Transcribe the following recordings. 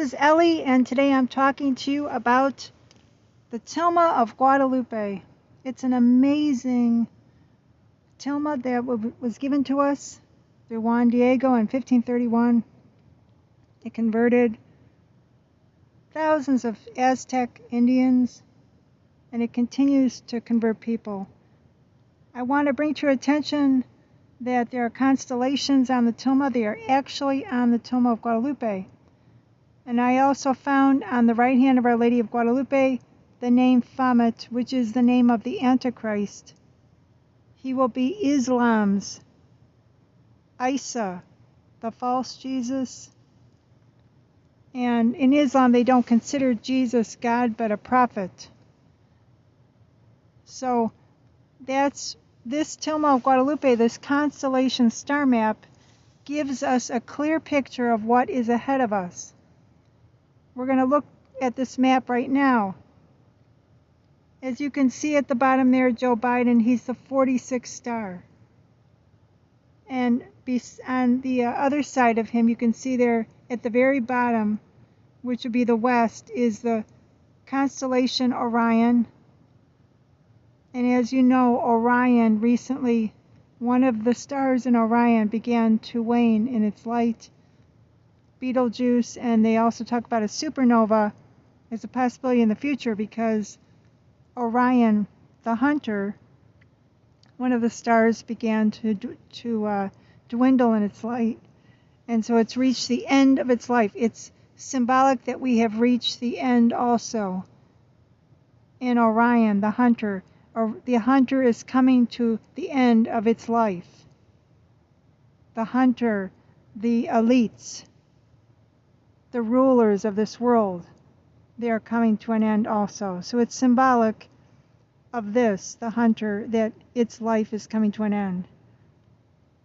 is Ellie, and today I'm talking to you about the Tilma of Guadalupe. It's an amazing Tilma that was given to us through Juan Diego in 1531. It converted thousands of Aztec Indians, and it continues to convert people. I want to bring to your attention that there are constellations on the Tilma. They are actually on the Tilma of Guadalupe. And I also found on the right hand of Our Lady of Guadalupe the name Famet, which is the name of the Antichrist. He will be Islam's Isa, the false Jesus. And in Islam, they don't consider Jesus God, but a prophet. So that's this Tilma of Guadalupe, this constellation star map, gives us a clear picture of what is ahead of us. We're going to look at this map right now. As you can see at the bottom there, Joe Biden, he's the 46th star. And on the other side of him, you can see there at the very bottom, which would be the west, is the constellation Orion. And as you know, Orion recently, one of the stars in Orion began to wane in its light. Betelgeuse, and they also talk about a supernova as a possibility in the future because Orion, the hunter, one of the stars began to dwindle in its light, and so it's reached the end of its life. It's symbolic that we have reached the end also. In Orion, the hunter, or the hunter is coming to the end of its life. The hunter, the elites, the rulers of this world, they are coming to an end also. So it's symbolic of this, the hunter, that its life is coming to an end.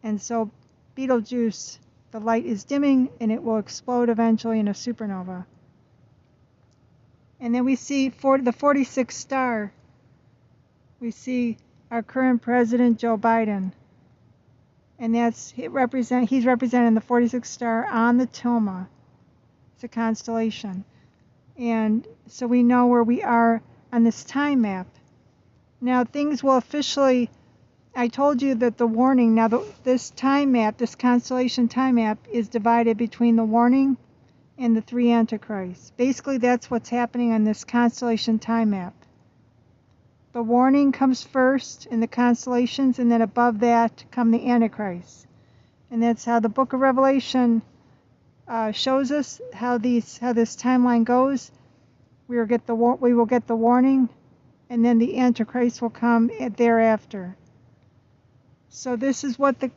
And so Betelgeuse, the light is dimming and it will explode eventually in a supernova. And then we see the 46th star. We see our current president, Joe Biden. And he's representing the 46th star on the Tilma. It's a constellation. And so we know where we are on this time map. Now things will officially, I told you that the warning, now this time map, this constellation time map is divided between the warning and the three Antichrists. Basically that's what's happening on this constellation time map. The warning comes first in the constellations, and then above that come the Antichrists. And that's how the book of Revelation shows us how this timeline goes. We will get the warning, and then the Antichrist will come thereafter. So this is what the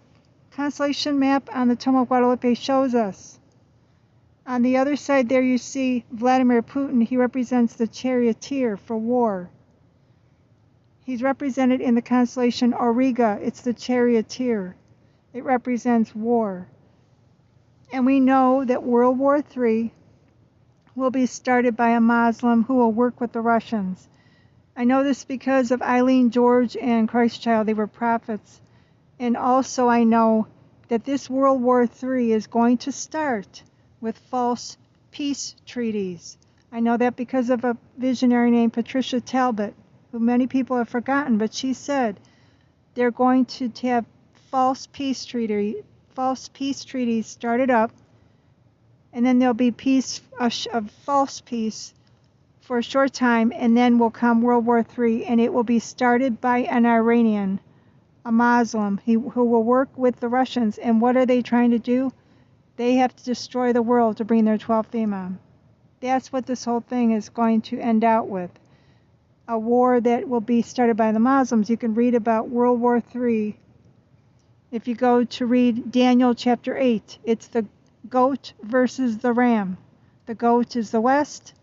constellation map on the Tilma of Guadalupe shows us. On the other side there you see Vladimir Putin. He represents the charioteer for war. He's represented in the constellation Auriga. It's the charioteer. It represents war. And we know that World War III will be started by a Muslim who will work with the Russians. I know this because of Eileen George and Christ Child. They were prophets. And also I know that this World War III is going to start with false peace treaties. I know that because of a visionary named Patricia Talbot, who many people have forgotten, but she said they're going to have false peace treaties started up, and then there'll be a false peace for a short time, and then will come World War III, and it will be started by an Iranian, a Muslim, who will work with the Russians. And what are they trying to do? They have to destroy the world to bring their 12th Imam. That's what this whole thing is going to end out with. A war that will be started by the Muslims. You can read about World War III. If you go to read Daniel chapter 8, it's the goat versus the ram. The goat is the west,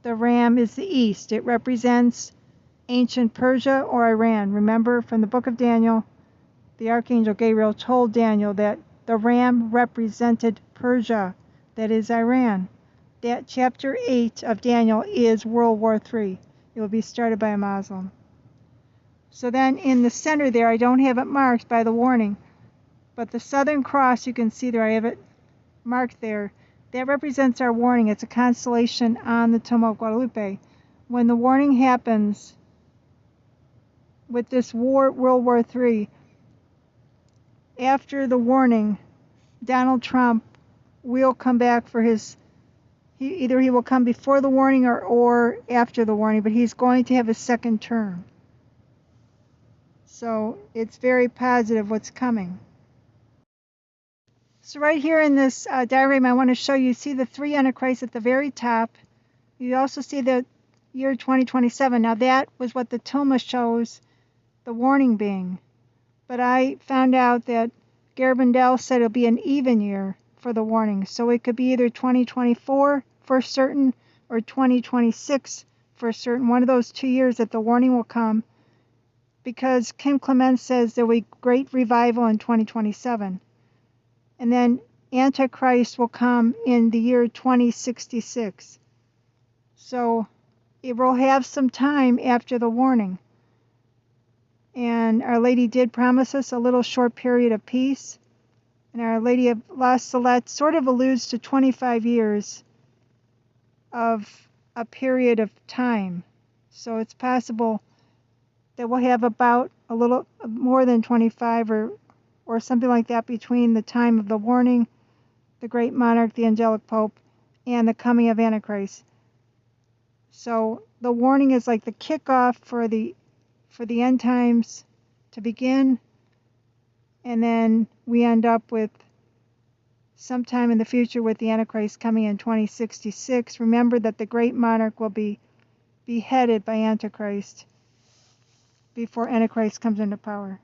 the ram is the east. It represents ancient Persia or Iran. Remember from the book of Daniel, the archangel Gabriel told Daniel that the ram represented Persia, that is Iran. That chapter 8 of Daniel is World War III. It will be started by a Muslim. So then in the center there, I don't have it marked by the warning, but the Southern Cross, you can see there, I have it marked there. that represents our warning. It's a constellation on the Tilma of Guadalupe. When the warning happens with this war, World War III, after the warning, Donald Trump will come back for either he will come before the warning or after the warning, but he's going to have a second term. So it's very positive what's coming. So right here in this diagram, I want to show you, see the 3 Antichrists at the very top. You also see the year 2027. Now that was what the Tilma shows the warning being. But I found out that Garabandel said it'll be an even year for the warning. So it could be either 2024 for certain or 2026 for certain. One of those 2 years that the warning will come, because Kim Clement says there will be great revival in 2027. And then Antichrist will come in the year 2066. So it will have some time after the warning. And Our Lady did promise us a little short period of peace. And Our Lady of La Salette sort of alludes to 25 years of a period of time. So it's possible that we'll have about a little more than 25 or something like that between the time of the warning, the great monarch, the angelic pope, and the coming of Antichrist. So the warning is like the kickoff for the end times to begin, and then we end up with sometime in the future with the Antichrist coming in 2066. Remember that the great monarch will be beheaded by Antichrist before Antichrist comes into power.